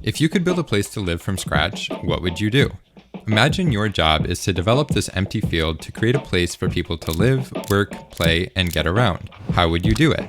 If you could build a place to live from scratch, what would you do? Imagine your job is to develop this empty field to create a place for people to live, work, play, and get around. How would you do it?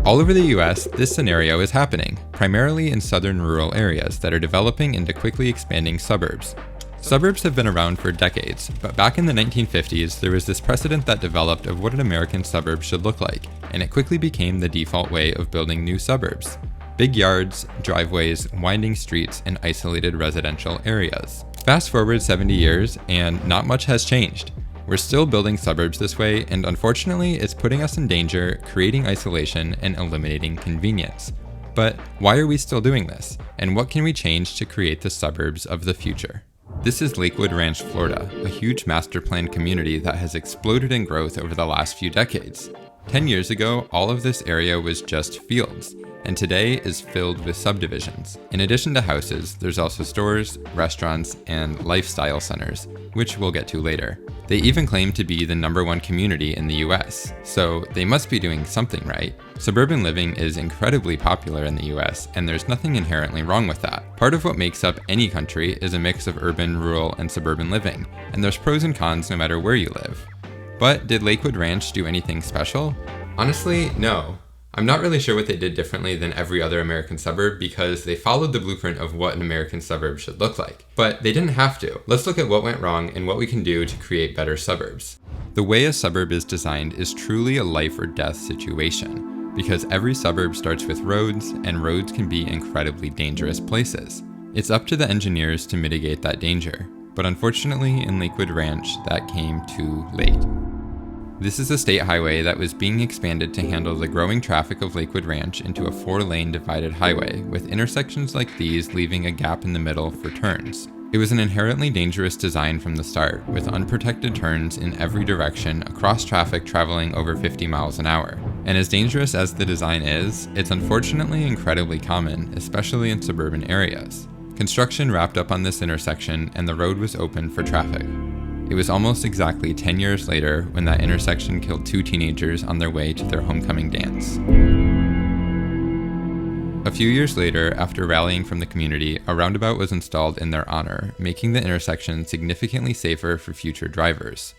All over the US, this scenario is happening, primarily in southern rural areas that are developing into quickly expanding suburbs. Suburbs have been around for decades, but back in the 1950s, there was this precedent that developed of what an American suburb should look like, and it quickly became the default way of building new suburbs. Big yards, driveways, winding streets, and isolated residential areas. Fast forward 70 years, and not much has changed. We're still building suburbs this way, and unfortunately, it's putting us in danger, creating isolation, and eliminating convenience. But why are we still doing this? And what can we change to create the suburbs of the future? This is Lakewood Ranch, Florida, a huge master plan community that has exploded in growth over the last few decades. 10 years ago, all of this area was just fields, and today is filled with subdivisions. In addition to houses, there's also stores, restaurants, and lifestyle centers, which we'll get to later. They even claim to be the #1 community in the US, so they must be doing something right. Suburban living is incredibly popular in the US, and there's nothing inherently wrong with that. Part of what makes up any country is a mix of urban, rural, and suburban living, and there's pros and cons no matter where you live. But did Lakewood Ranch do anything special? Honestly, no. I'm not really sure what they did differently than every other American suburb because they followed the blueprint of what an American suburb should look like. But they didn't have to. Let's look at what went wrong and what we can do to create better suburbs. The way a suburb is designed is truly a life or death situation because every suburb starts with roads, and roads can be incredibly dangerous places. It's up to the engineers to mitigate that danger. But unfortunately, in Lakewood Ranch, that came too late. This is a state highway that was being expanded to handle the growing traffic of Lakewood Ranch into a 4-lane divided highway, with intersections like these leaving a gap in the middle for turns. It was an inherently dangerous design from the start, with unprotected turns in every direction across traffic traveling over 50 miles an hour. And as dangerous as the design is, it's unfortunately incredibly common, especially in suburban areas. Construction wrapped up on this intersection, and the road was open for traffic. It was almost exactly 10 years later when that intersection killed 2 teenagers on their way to their homecoming dance. A few years later, after rallying from the community, a roundabout was installed in their honor, making the intersection significantly safer for future drivers.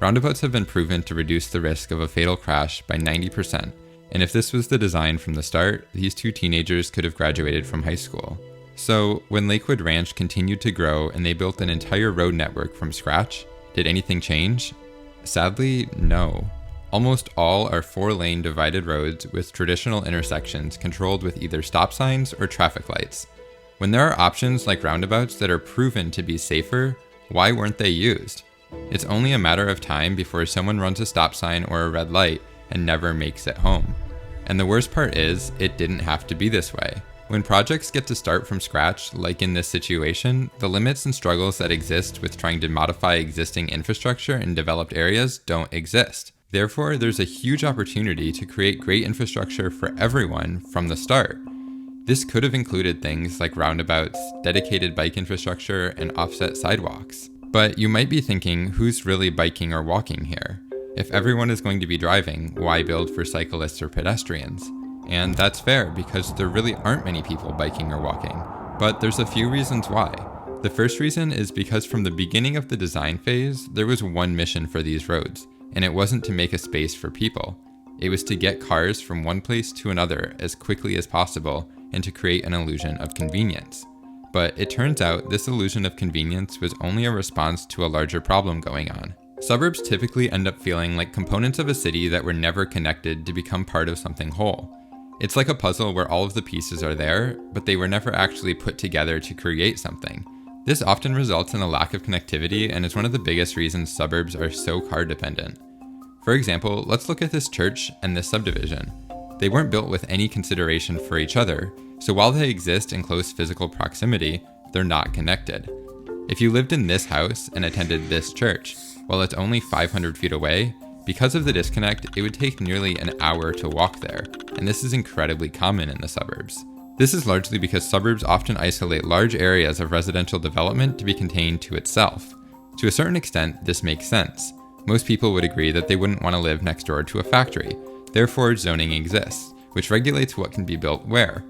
Roundabouts have been proven to reduce the risk of a fatal crash by 90%, and if this was the design from the start, these 2 teenagers could have graduated from high school. So, when Lakewood Ranch continued to grow and they built an entire road network from scratch, did anything change? Sadly, no. Almost all are 4-lane divided roads with traditional intersections controlled with either stop signs or traffic lights. When there are options like roundabouts that are proven to be safer, why weren't they used? It's only a matter of time before someone runs a stop sign or a red light and never makes it home. And the worst part is, it didn't have to be this way. When projects get to start from scratch, like in this situation, the limits and struggles that exist with trying to modify existing infrastructure in developed areas don't exist. Therefore, there's a huge opportunity to create great infrastructure for everyone from the start. This could have included things like roundabouts, dedicated bike infrastructure, and offset sidewalks. But you might be thinking, who's really biking or walking here? If everyone is going to be driving, why build for cyclists or pedestrians? And that's fair because there really aren't many people biking or walking, but there's a few reasons why. The first reason is because from the beginning of the design phase, there was one mission for these roads, and it wasn't to make a space for people. It was to get cars from one place to another as quickly as possible and to create an illusion of convenience. But it turns out this illusion of convenience was only a response to a larger problem going on. Suburbs typically end up feeling like components of a city that were never connected to become part of something whole. It's like a puzzle where all of the pieces are there, but they were never actually put together to create something. This often results in a lack of connectivity and is one of the biggest reasons suburbs are so car dependent. For example, let's look at this church and this subdivision. They weren't built with any consideration for each other, so while they exist in close physical proximity, they're not connected. If you lived in this house and attended this church, while it's only 500 feet away, because of the disconnect, it would take nearly an hour to walk there, and this is incredibly common in the suburbs. This is largely because suburbs often isolate large areas of residential development to be contained to itself. To a certain extent, this makes sense. Most people would agree that they wouldn't want to live next door to a factory. Therefore, zoning exists, which regulates what can be built where.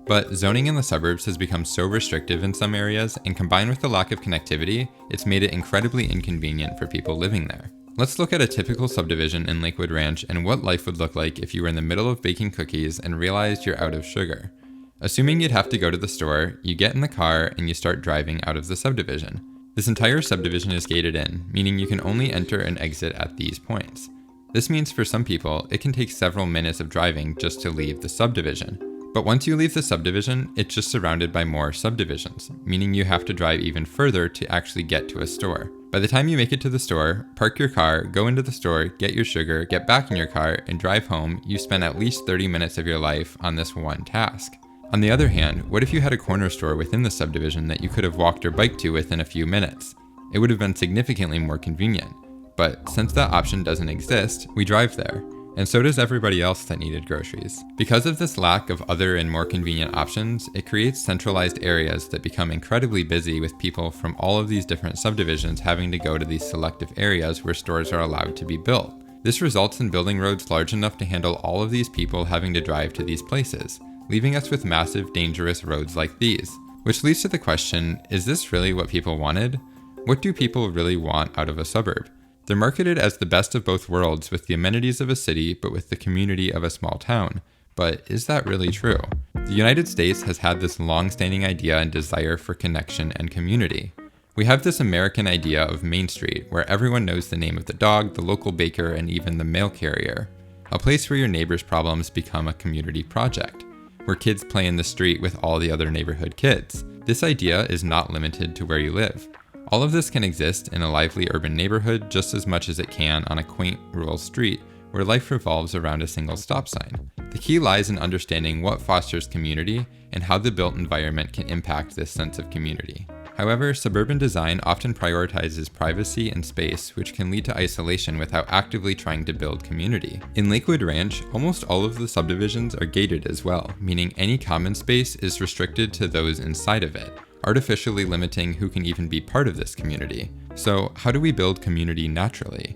But zoning in the suburbs has become so restrictive in some areas, and combined with the lack of connectivity, it's made it incredibly inconvenient for people living there. Let's look at a typical subdivision in Lakewood Ranch and what life would look like if you were in the middle of baking cookies and realized you're out of sugar. Assuming you'd have to go to the store, you get in the car and you start driving out of the subdivision. This entire subdivision is gated in, meaning you can only enter and exit at these points. This means for some people, it can take several minutes of driving just to leave the subdivision. But once you leave the subdivision, it's just surrounded by more subdivisions, meaning you have to drive even further to actually get to a store. By the time you make it to the store, park your car, go into the store, get your sugar, get back in your car, and drive home, you spend at least 30 minutes of your life on this one task. On the other hand, what if you had a corner store within the subdivision that you could have walked or biked to within a few minutes? It would have been significantly more convenient. But since that option doesn't exist, we drive there. And so does everybody else that needed groceries. Because of this lack of other and more convenient options, it creates centralized areas that become incredibly busy with people from all of these different subdivisions having to go to these selective areas where stores are allowed to be built. This results in building roads large enough to handle all of these people having to drive to these places, leaving us with massive, dangerous roads like these. Which leads to the question, is this really what people wanted? What do people really want out of a suburb? They're marketed as the best of both worlds with the amenities of a city but with the community of a small town. But is that really true? The United States has had this long-standing idea and desire for connection and community. We have this American idea of Main Street, where everyone knows the name of the dog, the local baker, and even the mail carrier. A place where your neighbor's problems become a community project, where kids play in the street with all the other neighborhood kids. This idea is not limited to where you live. All of this can exist in a lively urban neighborhood just as much as it can on a quaint rural street where life revolves around a single stop sign. The key lies in understanding what fosters community and how the built environment can impact this sense of community. However, suburban design often prioritizes privacy and space, which can lead to isolation without actively trying to build community. In Lakewood Ranch, almost all of the subdivisions are gated as well, meaning any common space is restricted to those inside of it, artificially limiting who can even be part of this community. So how do we build community naturally?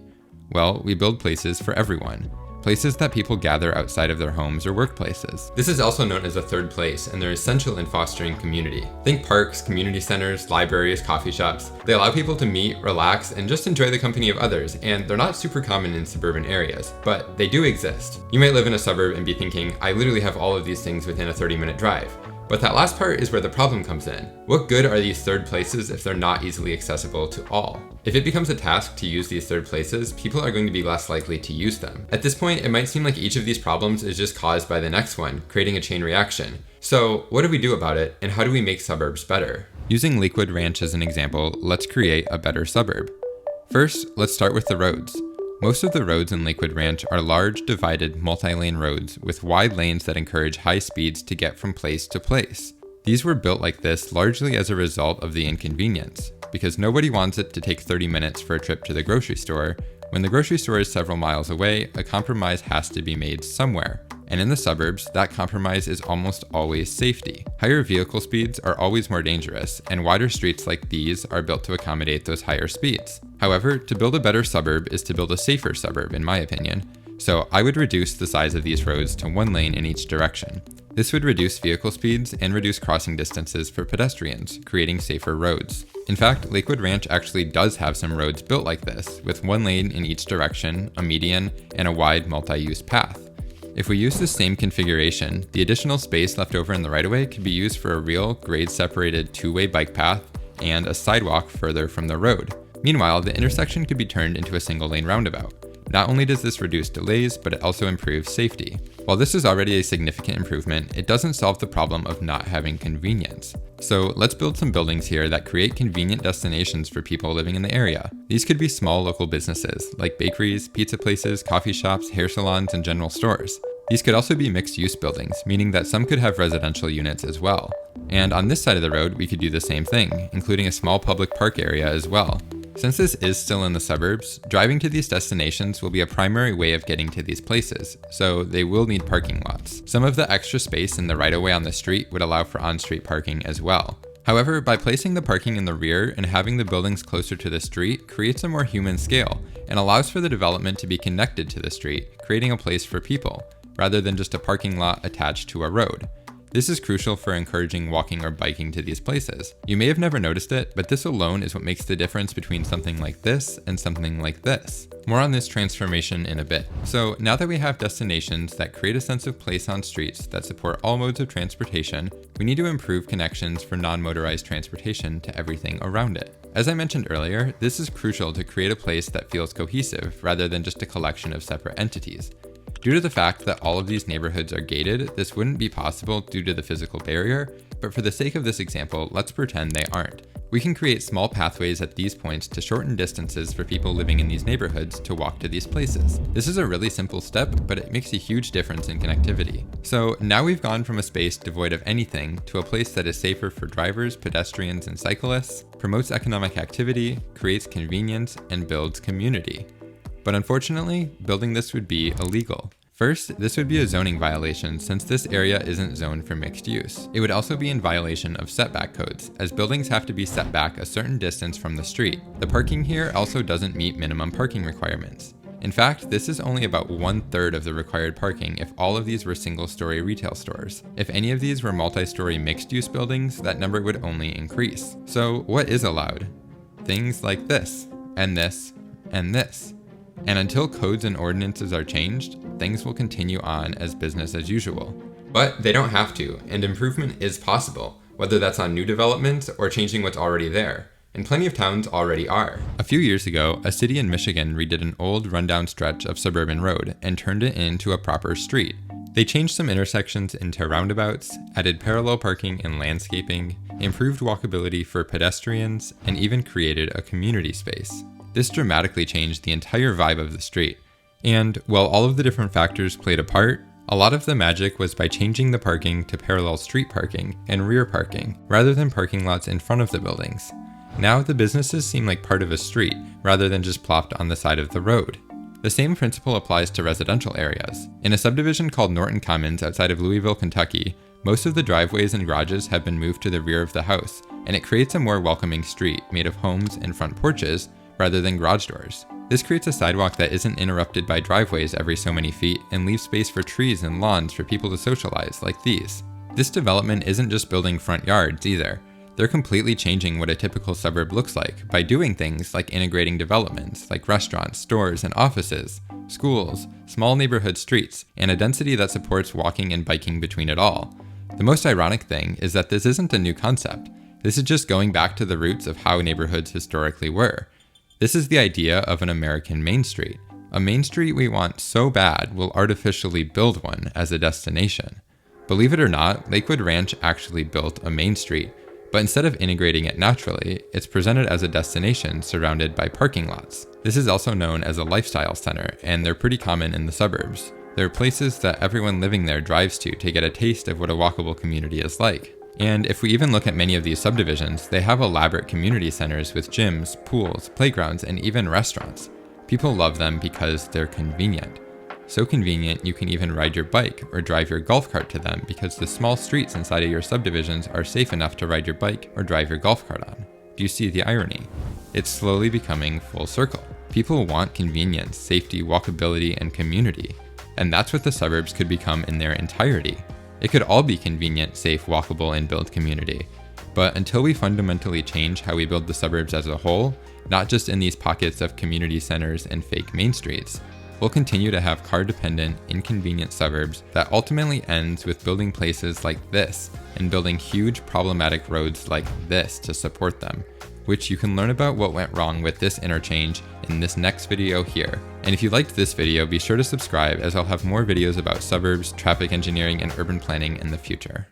Well, we build places for everyone. Places that people gather outside of their homes or workplaces. This is also known as a third place, and they're essential in fostering community. Think parks, community centers, libraries, coffee shops. They allow people to meet, relax, and just enjoy the company of others, and they're not super common in suburban areas, but they do exist. You might live in a suburb and be thinking, I literally have all of these things within a 30-minute drive. But that last part is where the problem comes in. What good are these third places if they're not easily accessible to all? If it becomes a task to use these third places, people are going to be less likely to use them. At this point, it might seem like each of these problems is just caused by the next one, creating a chain reaction. So what do we do about it, and how do we make suburbs better? Using Lakewood Ranch as an example, let's create a better suburb. First, let's start with the roads. Most of the roads in Lakewood Ranch are large, divided, multi-lane roads with wide lanes that encourage high speeds to get from place to place. These were built like this largely as a result of the inconvenience, because nobody wants it to take 30 minutes for a trip to the grocery store. When the grocery store is several miles away, a compromise has to be made somewhere. And in the suburbs, that compromise is almost always safety. Higher vehicle speeds are always more dangerous, and wider streets like these are built to accommodate those higher speeds. However, to build a better suburb is to build a safer suburb, in my opinion. So I would reduce the size of these roads to one lane in each direction. This would reduce vehicle speeds and reduce crossing distances for pedestrians, creating safer roads. In fact, Lakewood Ranch actually does have some roads built like this, with one lane in each direction, a median, and a wide multi-use path. If we use the same configuration, the additional space left over in the right-of-way could be used for a real grade-separated two-way bike path and a sidewalk further from the road. Meanwhile, the intersection could be turned into a single-lane roundabout. Not only does this reduce delays, but it also improves safety. While this is already a significant improvement, it doesn't solve the problem of not having convenience. So let's build some buildings here that create convenient destinations for people living in the area. These could be small local businesses, like bakeries, pizza places, coffee shops, hair salons, and general stores. These could also be mixed-use buildings, meaning that some could have residential units as well. And on this side of the road, we could do the same thing, including a small public park area as well. Since this is still in the suburbs, driving to these destinations will be a primary way of getting to these places, so they will need parking lots. Some of the extra space in the right-of-way on the street would allow for on-street parking as well. However, by placing the parking in the rear and having the buildings closer to the street creates a more human scale and allows for the development to be connected to the street, creating a place for people, rather than just a parking lot attached to a road. This is crucial for encouraging walking or biking to these places. You may have never noticed it, but this alone is what makes the difference between something like this and something like this. More on this transformation in a bit. So now that we have destinations that create a sense of place on streets that support all modes of transportation, we need to improve connections for non-motorized transportation to everything around it. As I mentioned earlier, this is crucial to create a place that feels cohesive rather than just a collection of separate entities. Due to the fact that all of these neighborhoods are gated, this wouldn't be possible due to the physical barrier, but for the sake of this example, let's pretend they aren't. We can create small pathways at these points to shorten distances for people living in these neighborhoods to walk to these places. This is a really simple step, but it makes a huge difference in connectivity. So now we've gone from a space devoid of anything to a place that is safer for drivers, pedestrians, and cyclists, promotes economic activity, creates convenience, and builds community. But unfortunately, building this would be illegal. First, this would be a zoning violation since this area isn't zoned for mixed use. It would also be in violation of setback codes, as buildings have to be set back a certain distance from the street. The parking here also doesn't meet minimum parking requirements. In fact, this is only about 1/3 of the required parking if all of these were single-story retail stores. If any of these were multi-story mixed-use buildings, that number would only increase. So what is allowed? Things like this, and this, and this. And until codes and ordinances are changed, things will continue on as business as usual. But they don't have to, and improvement is possible, whether that's on new developments or changing what's already there. And plenty of towns already are. A few years ago, a city in Michigan redid an old rundown stretch of suburban road and turned it into a proper street. They changed some intersections into roundabouts, added parallel parking and landscaping, improved walkability for pedestrians, and even created a community space. This dramatically changed the entire vibe of the street. And while all of the different factors played a part, a lot of the magic was by changing the parking to parallel street parking and rear parking, rather than parking lots in front of the buildings. Now the businesses seem like part of a street, rather than just plopped on the side of the road. The same principle applies to residential areas. In a subdivision called Norton Commons outside of Louisville, Kentucky, most of the driveways and garages have been moved to the rear of the house, and it creates a more welcoming street made of homes and front porches, rather than garage doors. This creates a sidewalk that isn't interrupted by driveways every so many feet and leaves space for trees and lawns for people to socialize, like these. This development isn't just building front yards either. They're completely changing what a typical suburb looks like by doing things like integrating developments like restaurants, stores, and offices, schools, small neighborhood streets, and a density that supports walking and biking between it all. The most ironic thing is that this isn't a new concept. This is just going back to the roots of how neighborhoods historically were. This is the idea of an American Main Street. A main street we want so bad we'll artificially build one as a destination. Believe it or not, Lakewood Ranch actually built a main street, but instead of integrating it naturally, it's presented as a destination surrounded by parking lots. This is also known as a lifestyle center, and they're pretty common in the suburbs. They're places that everyone living there drives to get a taste of what a walkable community is like. And if we even look at many of these subdivisions, they have elaborate community centers with gyms, pools, playgrounds, and even restaurants. People love them because they're convenient. So convenient you can even ride your bike or drive your golf cart to them because the small streets inside of your subdivisions are safe enough to ride your bike or drive your golf cart on. Do you see the irony? It's slowly becoming full circle. People want convenience, safety, walkability, and community. And that's what the suburbs could become in their entirety. It could all be convenient, safe, walkable, and build community. But until we fundamentally change how we build the suburbs as a whole, not just in these pockets of community centers and fake main streets, we'll continue to have car-dependent, inconvenient suburbs that ultimately ends with building places like this and building huge problematic roads like this to support them, which you can learn about what went wrong with this interchange in this next video here. And if you liked this video, be sure to subscribe as I'll have more videos about suburbs, traffic engineering, and urban planning in the future.